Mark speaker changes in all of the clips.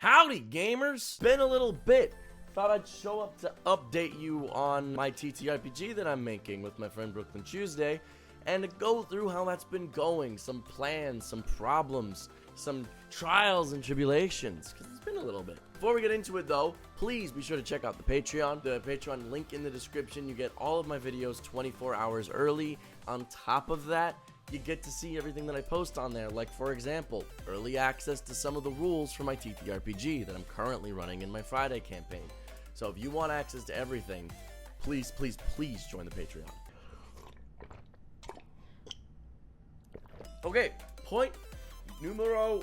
Speaker 1: Howdy gamers! Been a little bit. Thought I'd show up to update you on my ttrpg that I'm making with my friend Brooklyn Tuesday, and to go through how that's been going, some plans, some problems, some trials and tribulations, because it's been a little bit. Before we get into it though, please be sure to check out the Patreon link in the description. You get all of my videos 24 hours early. On top of that, you get to see everything that I post on there, like for example, early access to some of the rules for my ttrpg that I'm currently running in my Friday campaign. So if you want access to everything, please, please, please join the Patreon. Okay, point numero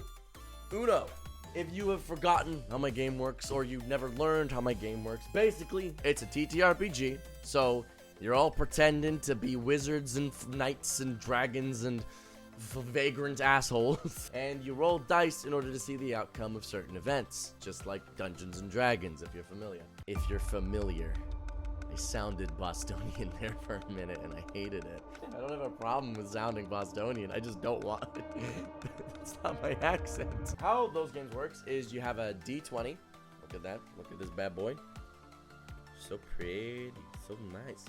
Speaker 1: uno. If you have forgotten how my game works, or you've never learned how my game works, basically, it's a ttrpg, so you're all pretending to be wizards and knights and dragons and vagrant assholes, and you roll dice in order to see the outcome of certain events, just like Dungeons and Dragons, if you're familiar. If you're familiar. I sounded Bostonian there for a minute, and I hated it. I don't have a problem with sounding Bostonian, I just don't want it. It's not my accent. How those games works is you have a d20. Look at that. Look at this bad boy. So pretty. So nice.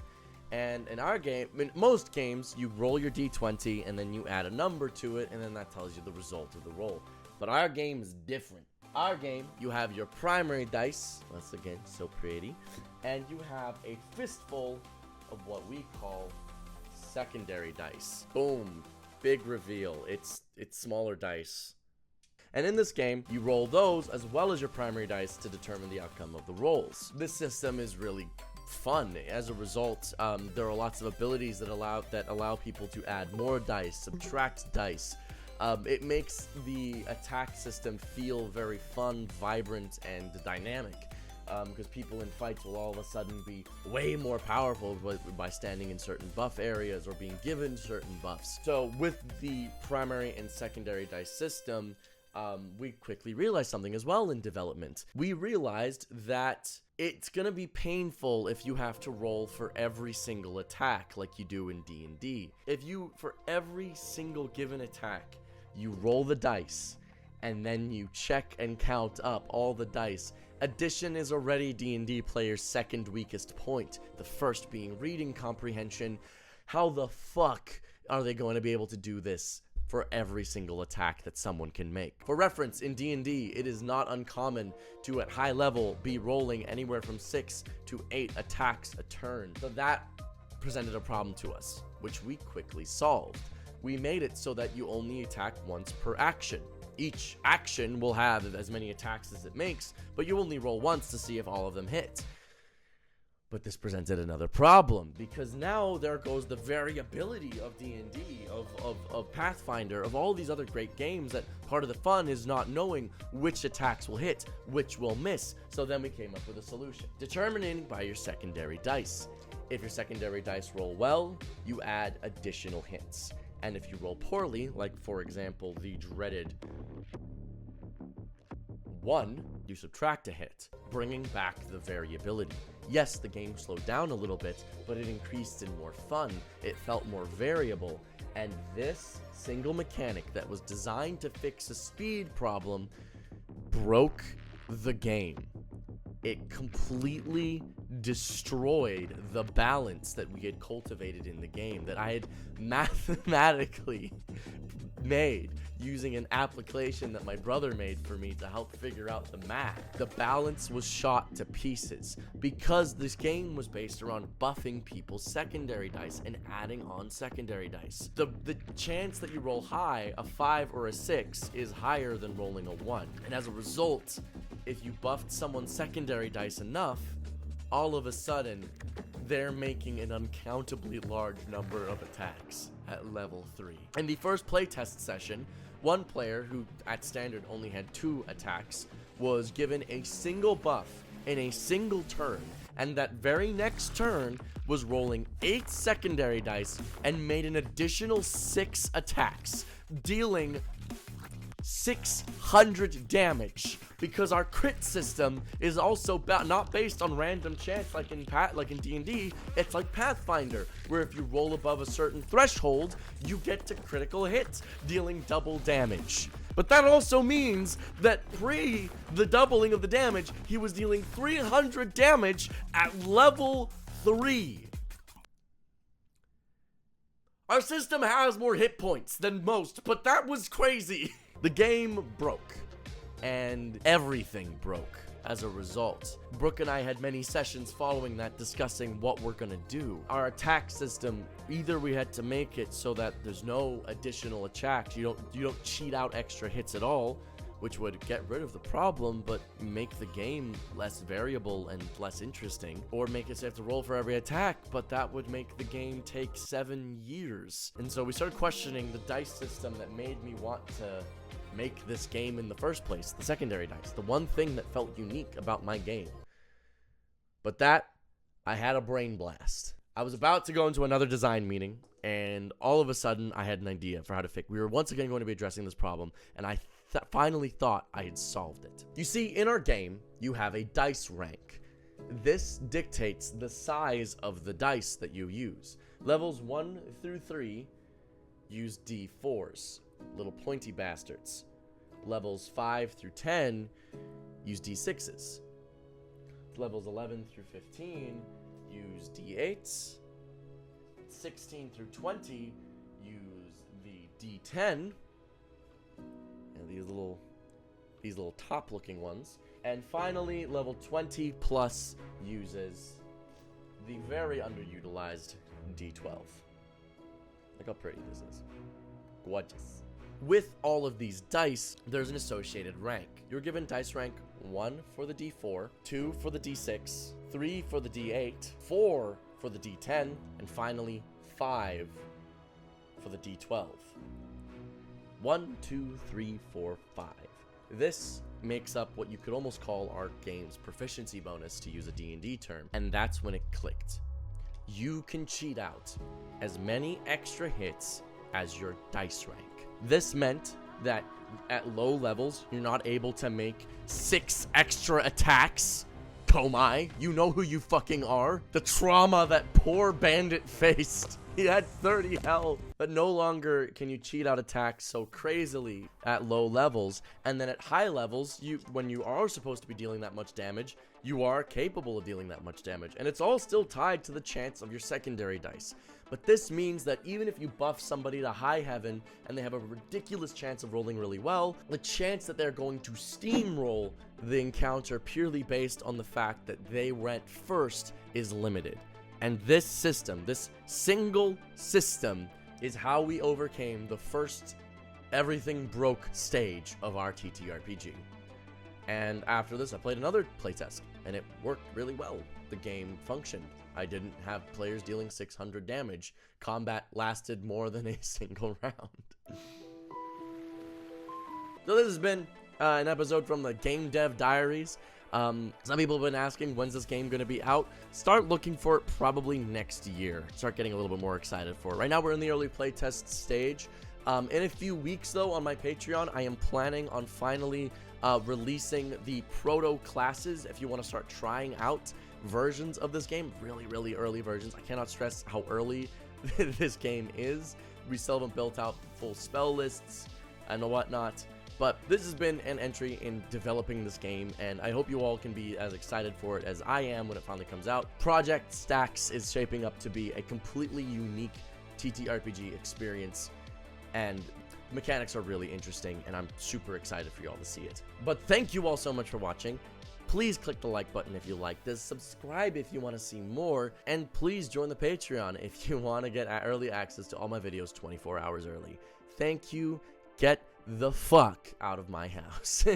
Speaker 1: And in our game, in most games, you roll your d20 and then you add a number to it, and then that tells you the result of the roll. But our game is different. Our game, you have your primary dice, once again, so pretty, and you have a fistful of what we call secondary dice. Boom, big reveal. It's smaller dice. And in this game, you roll those as well as your primary dice to determine the outcome of the rolls. This system is really fun. As a result, there are lots of abilities that allow people to add more dice, subtract dice. It makes the attack system feel very fun, vibrant, and dynamic, because people in fights will all of a sudden be way more powerful by standing in certain buff areas or being given certain buffs. So with the primary and secondary dice system, we quickly realized something as well in development. We realized that it's gonna be painful if you have to roll for every single attack like you do in D&D. If you, for every single given attack, you roll the dice, and then you check and count up all the dice. Addition is already D&D players' second weakest point, the first being reading comprehension. How the fuck are they going to be able to do this for every single attack that someone can make? For reference, in D&D, it is not uncommon to, at high level, be rolling anywhere from 6 to 8 attacks a turn. So that presented a problem to us, which we quickly solved. We made it so that you only attack once per action. Each action will have as many attacks as it makes, but you only roll once to see if all of them hit. But this presented another problem, because now there goes the variability of D&D, of Pathfinder, of all these other great games, that part of the fun is not knowing which attacks will hit, which will miss. So then we came up with a solution. Determining by your secondary dice. If your secondary dice roll well, you add additional hits. And if you roll poorly, like for example the dreaded 1, you subtract a hit, bringing back the variability. Yes, the game slowed down a little bit, but it increased in more fun, it felt more variable, and this single mechanic that was designed to fix a speed problem broke the game. It completely destroyed the balance that we had cultivated in the game, that I had mathematically made using an application that my brother made for me to help figure out the math. The balance was shot to pieces because this game was based around buffing people's secondary dice and adding on secondary dice. The chance that you roll high, a 5 or a 6, is higher than rolling a 1. And as a result, if you buffed someone's secondary dice enough, all of a sudden, they're making an uncountably large number of attacks at level 3. In the first playtest session, one player who at standard only had 2 attacks was given a single buff in a single turn, and that very next turn was rolling 8 secondary dice and made an additional 6 attacks, dealing 600 damage, because our crit system is also not based on random chance like in D&D. It's like Pathfinder, where if you roll above a certain threshold, you get to critical hits, dealing double damage. But that also means that pre the doubling of the damage, he was dealing 300 damage at level 3. Our system has more hit points than most, but that was crazy. The game broke, and everything broke as a result. Brooke and I had many sessions following that discussing what we're gonna do. Our attack system, either we had to make it so that there's no additional attacks, you don't cheat out extra hits at all, which would get rid of the problem, but make the game less variable and less interesting. Or make it so you have to roll for every attack, but that would make the game take 7 years. And so we started questioning the dice system that made me want to make this game in the first place, the secondary dice, the one thing that felt unique about my game. But I had a brain blast. I was about to go into another design meeting, and all of a sudden, I had an idea for how to fix. We were once again going to be addressing this problem, and I finally thought I had solved it. You see, in our game, you have a dice rank. This dictates the size of the dice that you use. Levels 1 through 3 use D4s, little pointy bastards. Levels 5 through 10 use D6s. Levels 11 through 15 use D8s. 16 through 20 use the D10. And these little top looking ones. And finally, level 20 plus uses the very underutilized D12. Look how pretty this is. Gorgeous. With all of these dice, there's an associated rank. You're given dice rank 1 for the D4, 2 for the D6, 3 for the D8, 4 for the D10, and finally 5 for the D12. 1, 2, 3, 4, 5. This makes up what you could almost call our game's proficiency bonus, to use a D&D term, and that's when it clicked. You can cheat out as many extra hits as your dice rank. This meant that at low levels, you're not able to make 6 extra attacks. Komai, you know who you fucking are. The trauma that poor bandit faced. He had 30 health. But no longer can you cheat out attacks so crazily at low levels. And then at high levels, when you are supposed to be dealing that much damage, you are capable of dealing that much damage. And it's all still tied to the chance of your secondary dice. But this means that even if you buff somebody to high heaven and they have a ridiculous chance of rolling really well, the chance that they're going to steamroll the encounter purely based on the fact that they went first is limited. And this system, this single system, is how we overcame the first everything broke stage of our ttrpg. And after this, I played another playtest, and it worked really well. The game functioned. I didn't have players dealing 600 damage. Combat lasted more than a single round. So this has been an episode from the Game Dev Diaries. Some people have been asking, when's this game going to be out? Start looking for it probably next year. Start getting a little bit more excited for it. Right now we're in the early playtest stage. In a few weeks though, on my Patreon, I am planning on finally releasing the proto classes. If you want to start trying out versions of this game, really early versions. I cannot stress how early this game is. We still haven't built out full spell lists and whatnot. But this has been an entry in developing this game, and I hope you all can be as excited for it as I am when it finally comes out. Project Stacks is shaping up to be a completely unique TTRPG experience, and mechanics are really interesting, and I'm super excited for you all to see it. But thank you all so much for watching. Please click the like button if you like this, subscribe if you want to see more, and please join the Patreon if you want to get early access to all my videos 24 hours early. Thank you. Get the fuck out of my house.